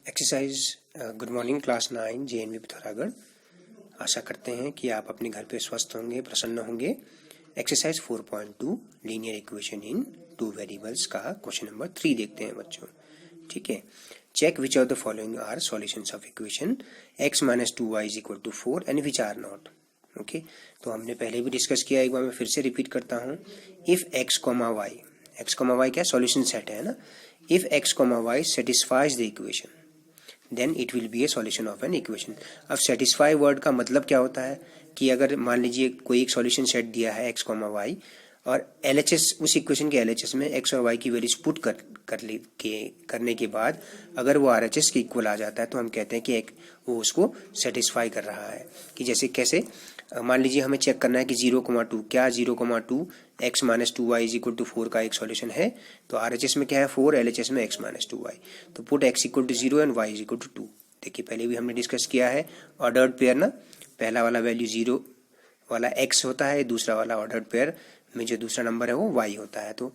Exercise good morning class 9 JNV Pithoragarh. आशा करते हैं कि आप अपने घर पे स्वस्थ होंगे, प्रसन्न होंगे। Exercise 4.2 linear equation in two variables का क्वेश्चन नंबर 3 देखते हैं बच्चों। ठीक है, check which of the following are solutions of equation x minus 2y is equal to 4 and which are not. Okay, तो हमने पहले भी डिस्कस किया, एक बार मैं फिर से रिपीट करता हूँ। इफ x कॉमा y क्या सॉल्यूशन सेट है ना। If x comma y satisfies the equation then it will be a solution of an equation. अब सेटिस्फाई वर्ड का मतलब क्या होता है कि अगर मान लीजिए कोई एक सॉल्यूशन सेट दिया है x कॉमा वाई और LHS, उस इक्वेशन के LHS में x और y की वैल्यूज पुट करने के बाद अगर वो RHS के इक्वल आ जाता है तो हम कहते हैं कि वो उसको सेटिस्फाई कर रहा है। कि जैसे कैसे, मान लीजिए हमें चेक करना है कि 0,2 क्या 0,2 x minus 2y is equal to 4 का एक सॉल्यूशन है। तो RHS में क्या है 4, LHS में x माइनस 2y। तो put x equal to 0 and y is equal to 2। देखिए पहले भी हमने डिस्कस किया है ऑर्डर्ड पेयर ना, पहला वाला वैल्यू 0 वाला x होता है, दूसरा वाला ऑर्डर्ड पेयर में जो दूसरा नंबर है वो y होता है। तो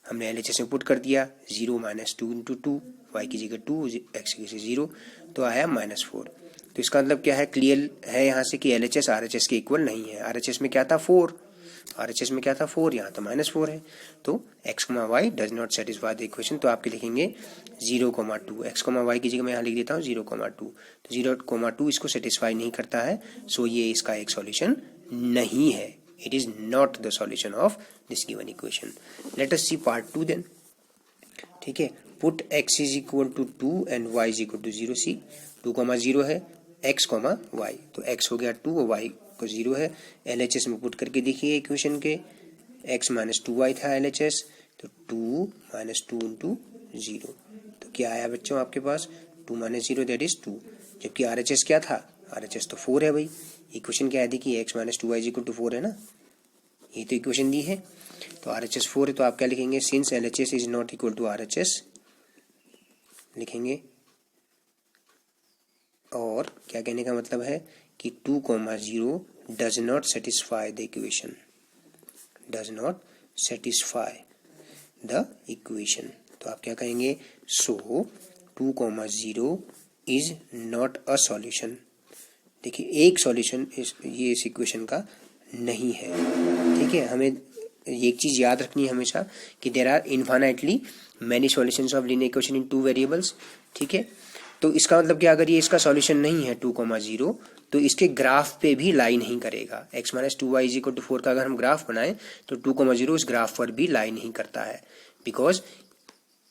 हमने LHS में पुट कर दिया 0 माइनस 2 इंटू 2, y की जगह 2, x की जगह 0, तो आया -4। तो इसका मतलब क्या है, क्लियर है यहाँ से कि LHS RHS के इक्वल नहीं है। RHS में क्या था 4, RHS में क्या था 4, यहाँ तो -4 है। तो x, y does not satisfy the equation. तो आपके लिखेंगे 0,2, x, y की जगह मैं यहाँ लिख देता हूँ 0,2। तो 0,2 इसको सेटिस्फाई नहीं करता है, सो ये इसका एक सॉल्यूशन नहीं है। It is not the solution of this given equation. Let us see part 2 then. ठीक है, put x is equal to 2 and y is equal to 0. See 2,0 है x, y, तो x हो गया 2 और y को 0 है। LHS में पुट करके देखिए इक्वेशन के, x माइनस 2y था LHS, तो 2 माइनस 2 इंटू 0, तो क्या आया बच्चों आपके पास 2 माइनस 0 दैट इज 2। जबकि RHS क्या था, RHS तो 4 है भाई। इक्वेशन क्या है देखिए, x minus 2y is equal to 4 है ना, ये तो इक्वेशन दी है। तो RHS 4 है, तो आप क्या लिखेंगे, since LHS is not equal to RHS लिखेंगे। और क्या कहने का मतलब है कि 2,0 does not satisfy the equation, does not satisfy the equation. तो आप क्या कहेंगे, सो 2,0 इज नॉट अ सॉल्यूशन। देखिए एक सॉल्यूशन ये इस इक्वेशन का नहीं है। ठीक है, हमें एक चीज याद रखनी है हमेशा कि there are infinitely many solutions of linear equation in two variables. ठीक है, तो इसका मतलब क्या, अगर ये इसका सॉल्यूशन नहीं है 2,0 तो इसके ग्राफ पे भी लाई नहीं करेगा। x minus 2y is equal to 4 का अगर हम ग्राफ बनाएं तो 2,0 इस ग्राफ पर भी लाई नहीं करता है, because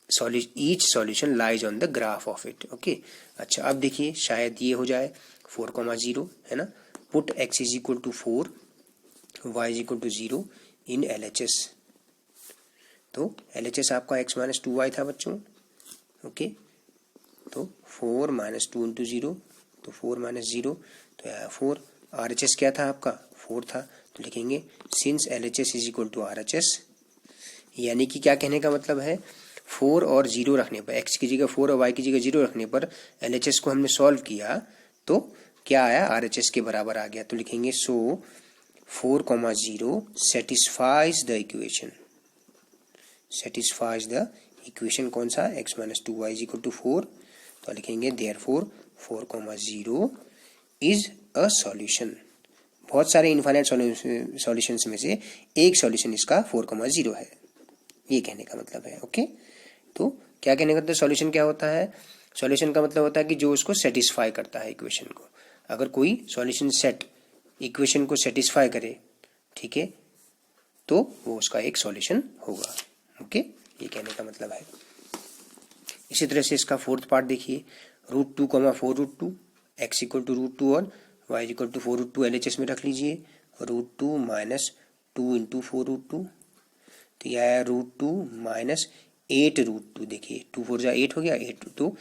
each solution lies on the graph of it. Okay, अच्छा अब देखिए शायद ये हो जाए 4,0 है ना। Put x is equal to 4, y is equal to 0 in LHS। तो LHS आपका x माइनस 2y था बच्चों। ओके, तो 4 माइनस 2 इंटू 0, तो 4 माइनस 0 तो आया 4। RHS क्या था आपका 4 था, तो लिखेंगे since LHS is equal to RHS। यानी कि क्या कहने का मतलब है, 4 और 0 रखने पर, x की जगह 4 और y की जगह 0 रखने पर LHS को हमने सॉल्व किया तो क्या आया, RHS के बराबर आ गया। तो लिखेंगे so 4,0 satisfies the equation, satisfies the equation कौन सा, x minus 2y is equal to 4। तो लिखेंगे देयरफॉर 4,0 इज अ सॉल्यूशन। बहुत सारे इनफाइनाइट सॉल्यूशंस में से एक सॉल्यूशन इसका 4,0 है, ये कहने का मतलब है। ओके, तो क्या कहने का मतलब, सॉल्यूशन क्या होता है, सॉल्यूशन का मतलब होता है कि जो उसको सेटिस्फाई करता है इक्वेशन को। अगर कोई सॉल्यूशन सेट इक्वेशन को सेटिस्फाई करे, ठीक है, तो वो उसका एक सॉल्यूशन होगा। ओके, ये कहने का मतलब है। इसी तरह से इसका फोर्थ पार्ट देखिए, √2, 4√2, x इक्वल टू √2 और y इक्वल टू 4√2 LHS में रख लीजिए। √2 माइनस 2 इंटू 4√2, तो यह आया √2 माइनस 8√2। देखिए 2 4 जा 8 हो गया, 8 तो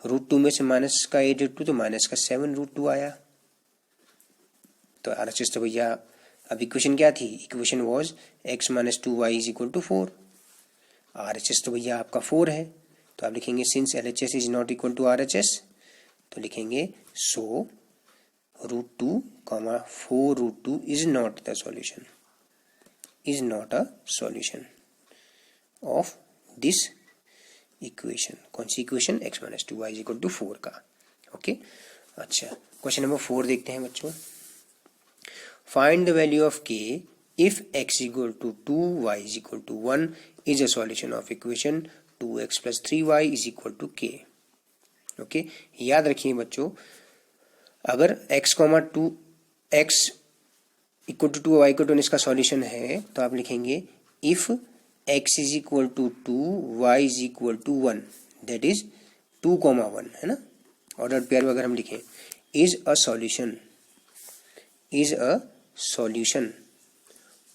√2 में से माइनस का 8√2 तो माइनस का 7√2 आया। तो RHS तो भैया, अब इक्वेशन क्या थी, equation was x minus 2y is equal to 4। RHS तो भैया आपका 4 है, तो आप लिखेंगे since LHS is not equal to RHS, तो लिखेंगे so √2, 4√2 is not the solution, is not a solution of this equation. कौन सी equation? x minus 2y is equal to 4 का। ओके अच्छा, क्वेश्चन नंबर 4 देखते हैं बच्चों। Find the value of k if x equal to 2 y is equal to 1 is a solution of equation 2x plus 3y is equal to k। Okay याद रखिए बच्चों, अगर x comma 2 x equal to 2 y equal to 1 इसका solution है तो आप लिखेंगे if x is equal to 2 y is equal to 1 that is 2,1 है ना, ऑर्डर पेयर अगर हम लिखें is a solution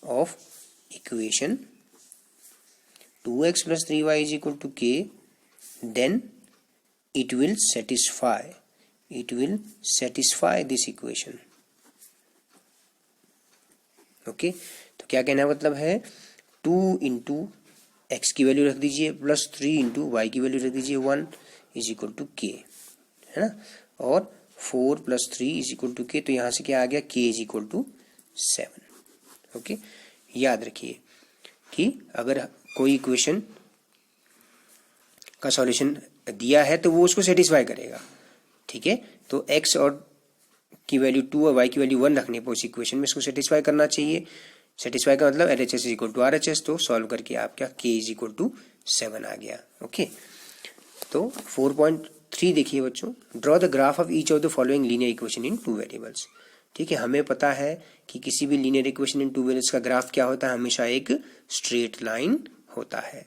of equation 2x plus 3y is equal to k, then it will satisfy this equation। Okay तो क्या कहना मतलब है, 2 इंटू एक्स की वैल्यू रख दीजिए प्लस 3 इंटू वाई की वैल्यू रख दीजिए 1 इज इक्वल टू के, है ना, और 4 प्लस 3 इज इक्वल टू के, तो यहाँ से क्या आ गया, के इज इक्वल टू 7। ओके याद रखिए कि अगर कोई इक्वेशन का सॉल्यूशन दिया है तो वो उसको सेटिस्फाई करेगा। ठीक है, तो x और की वैल्यू 2 और y की वैल्यू 1 रखने पर उस इक्वेशन में इसको सेटिस्फाई करना चाहिए। सेटिस्फाई का मतलब LHS is equal to RHS, तो सॉल्व करके आपका k इज इक्वल टू 7 आ गया। ओके तो 4.3 देखिए बच्चों, draw the graph of each of the following linear equation in 2 variables. ठीक है, हमें पता है कि किसी भी लीनियर इक्वेशन इन 2 वेरिएबल्स का ग्राफ क्या होता है, हमेशा एक स्ट्रेट लाइन होता है।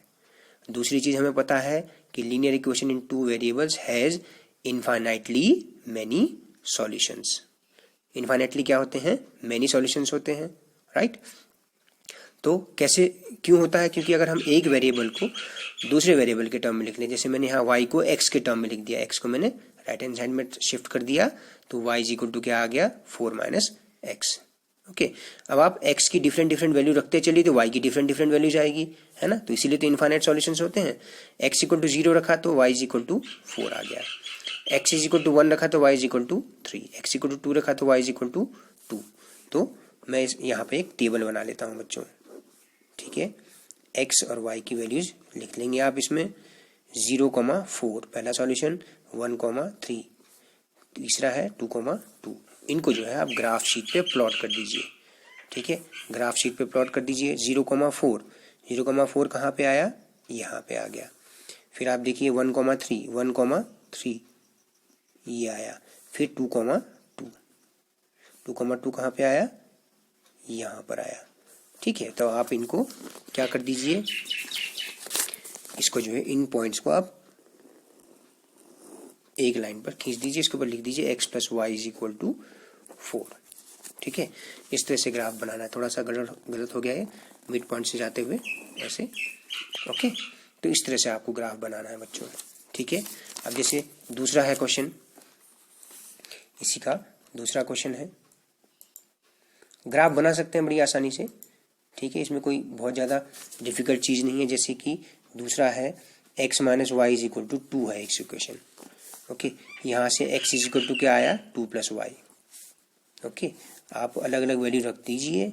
दूसरी चीज हमें पता है कि linear equation in 2 variables has infinitely many solutions. Infinitely क्या होते हैं, मैनी सॉल्यूशंस होते हैं, राइट। तो कैसे क्यों होता है, क्योंकि अगर हम एक वेरिएबल को दूसरे वेरिएबल के टर्म में लिख लें, जैसे मैंने यहाँ y को x के टर्म में लिख दिया, x को मैंने राइट हैंड साइड में शिफ्ट कर दिया, तो y इज इक्वल टू क्या आ गया, 4 माइनस एक्स। ओके अब आप x की डिफरेंट वैल्यू रखते चलिए तो y की डिफरेंट वैल्यू जाएगी, है ना, तो इसीलिए तो इनफाइनाइट सॉल्यूशंस होते हैं। x इक्वल टू 0 रखा तो y इज इक्वल टू 4 आ गया, x इज इक्वल टू 1 रखा तो y is equal to 3, x equal to 2 रखा तो y इज इक्वल टू 2। तो मैं यहाँ पे एक टेबल बना लेता हूँ बच्चों। ठीक है, x और y की वैल्यूज लिख लेंगे आप इसमें, 0,4 पहला सॉल्यूशन, 1,3 तीसरा है, 2,2। इनको जो है आप ग्राफ शीट पे प्लॉट कर दीजिए। ठीक है, ग्राफ शीट पे प्लॉट कर दीजिए। 0,4 कहाँ पे आया, यहाँ पे आ गया। फिर आप देखिए 1,3 ये आया, फिर 2,2 कहाँ पे आया, यहाँ पर आया। ठीक है, तो आप इनको क्या कर दीजिए, इसको जो है इन पॉइंट्स को आप एक लाइन पर खींच दीजिए, इसके ऊपर लिख दीजिए x plus y is equal to 4। ठीक है, इस तरह से ग्राफ बनाना है। थोड़ा सा गलत हो गया है मिड पॉइंट से जाते हुए ऐसे। ओके तो इस तरह से आपको ग्राफ बनाना है बच्चों। ठीक है, अब जैसे दूसरा है क्वेश्चन, इसी का दूसरा क्वेश्चन है, ग्राफ बना सकते हैं बड़ी आसानी से। ठीक है, इसमें कोई बहुत ज़्यादा डिफिकल्ट चीज़ नहीं है। जैसे कि दूसरा है x minus y is equal to 2 है एक्स इक्वेशन। ओके यहाँ से x इज इक्वल टू क्या आया, 2 प्लस वाई। ओके आप अलग अलग वैल्यू रख दीजिए,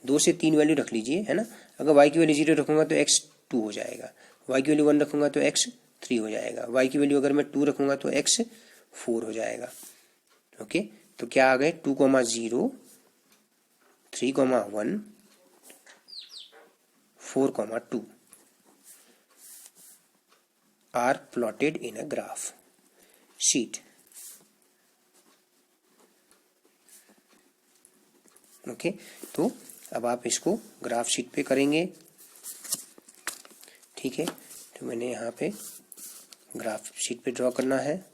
2 से 3 वैल्यू रख लीजिए, है ना। अगर y की वैल्यू 0 रखूंगा तो x 2 हो जाएगा, y की वैल्यू 1 रखूंगा तो x 3 हो जाएगा, y की वैल्यू अगर मैं 2 रखूंगा तो x 4 हो जाएगा। ओके तो क्या आ गए, 2,0 3,1 4,2 are plotted in a graph sheet। Okay तो अब आप इसको ग्राफ शीट पे करेंगे। ठीक है, तो मैंने यहाँ पे ग्राफ शीट पे ड्रॉ करना है,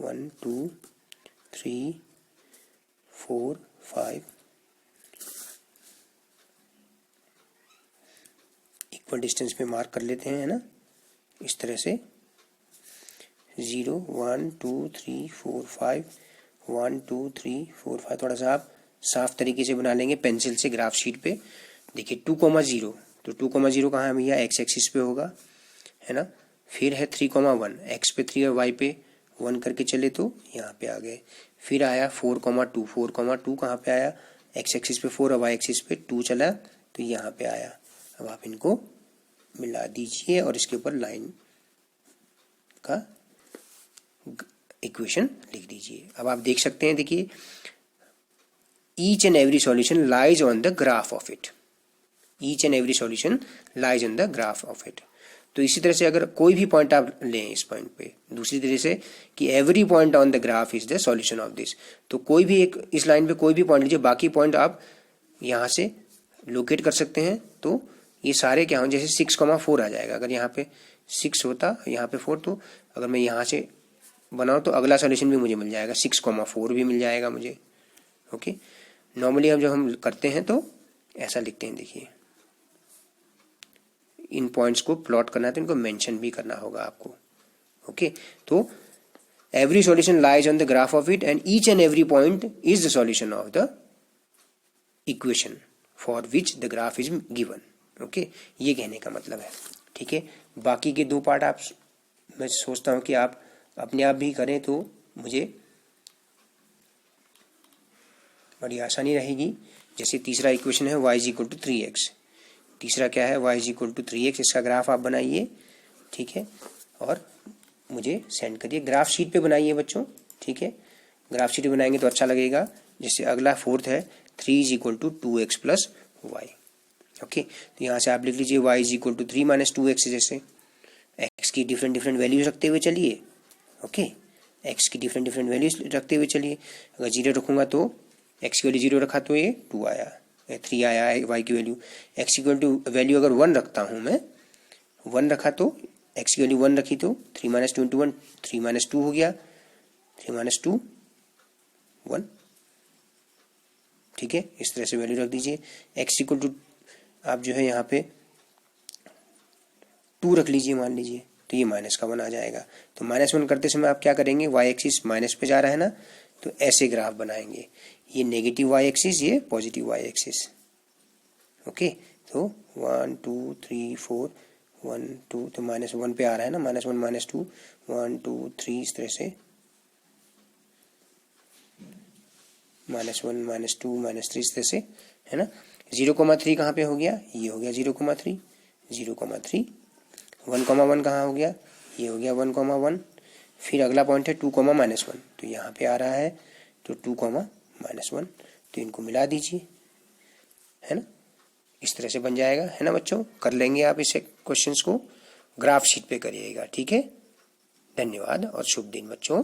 1 2 3 4 5 इक्वल डिस्टेंस पे मार्क कर लेते हैं, है ना, इस तरह से 0 1 2 3 4 5 1 2 3 4 5। थोड़ा सा आप साफ तरीके से बना लेंगे पेंसिल से ग्राफ शीट पे। देखिए 2,0 तो 2,0 कहाँ है भैया, x एक्सिस पे होगा, है ना। फिर है 3,1 x पे 3 और y पे 1 करके चले तो यहाँ पे आ गए। फिर आया 4,2 कहाँ पे आया, x एक्सिस पे 4 और y एक्सिस पे 2 चला तो यहाँ पे आया। अब आप इनको मिला दीजिए और इसके ऊपर लाइन का इक्वेशन लिख दीजिए। अब आप देख सकते हैं, देखिए each and every solution lies on the graph of it, each and every solution lies on the graph of it. तो इसी तरह से अगर कोई भी पॉइंट आप लें इस पॉइंट पे, दूसरी तरह से कि every point on the graph is the solution of this, तो कोई भी एक इस लाइन पे कोई भी पॉइंट लीजिए, बाकी पॉइंट आप यहाँ से लोकेट कर सकते हैं। तो ये सारे क्या हो, जैसे 6,4 आ जाएगा, अगर यहाँ पे 6 होता यहाँ पे 4, तो अगर मैं यहाँ से बनाऊँ तो अगला सॉल्यूशन भी मुझे मिल जाएगा, 6,4 भी मिल जाएगा मुझे। ओके, नॉर्मली अब जब हम करते हैं तो ऐसा लिखते हैं, देखिए इन पॉइंट्स को प्लॉट करना है तो इनको मेंशन भी करना होगा आपको। ओके, तो every solution lies on the graph of it and each and every point is the solution of the equation for which the graph is given. Okay, ये कहने का मतलब है। ठीक है, बाकी के 2 पार्ट आप, मैं सोचता हूं कि आप अपने आप भी करें तो मुझे बड़ी आसानी रहेगी। जैसे तीसरा इक्वेशन है y is equal to 3x, तीसरा क्या है y is equal to 3x, इसका ग्राफ आप बनाइए। ठीक है, और मुझे सेंड करिए, ग्राफ शीट पे बनाइए बच्चों। ठीक है, ग्राफ शीट पे बनाएंगे तो अच्छा लगेगा। जैसे अगला 4th है 3 is equal to 2x plus y. Okay, तो यहाँ से आप लिख लीजिए y is equal to 3 minus 2x, जैसे x की डिफरेंट डिफरेंट वैल्यूज रखते हुए चलिए। ओके, x की डिफरेंट डिफरेंट वैल्यूज रखते हुए चलिए। अगर 0 रखूंगा तो x की वैल्यू 0 रखा तो ये 2 आया, 3 आया है y की value. x equal to value अगर 1 रखता हूं मैं, 1 रखा तो x की वैल्यू 1 रखी तो 3 माइनस 2 इंटू 1, 3 माइनस 2 हो गया, 3 माइनस 2 1। ठीक है, इस तरह से वैल्यू रख दीजिए। x इक्वल टू आप जो है यहाँ पे 2 रख लीजिए मान लीजिए, तो ये माइनस का 1 आ जाएगा। तो -1 करते समय आप क्या करेंगे, y एक्सिस माइनस पे जा रहा है ना, तो ऐसे ग्राफ बनाएंगे, ये नेगेटिव y एक्सिस, ये पॉजिटिव y एक्सिस। ओके, तो 1 2 3 4 1 2, तो -1 पे आ रहा है ना, -1 -2 1 2 3, इस तरह से -1 -2 -3, इस तरह से है ना। 0,3 कहाँ पे हो गया, ये हो गया 0,3, 0,3। 1,1 कहाँ हो गया, ये हो गया 1,1। फिर अगला पॉइंट है 2, -1, तो यहाँ पे आ रहा है तो 2, -1, तो इनको मिला दीजिए, है ना। इस तरह से बन जाएगा, है ना बच्चों। कर लेंगे आप इसे, क्वेश्चंस को ग्राफ शीट पे करिएगा। ठीक है, धन्यवाद और शुभ दिन बच्चों।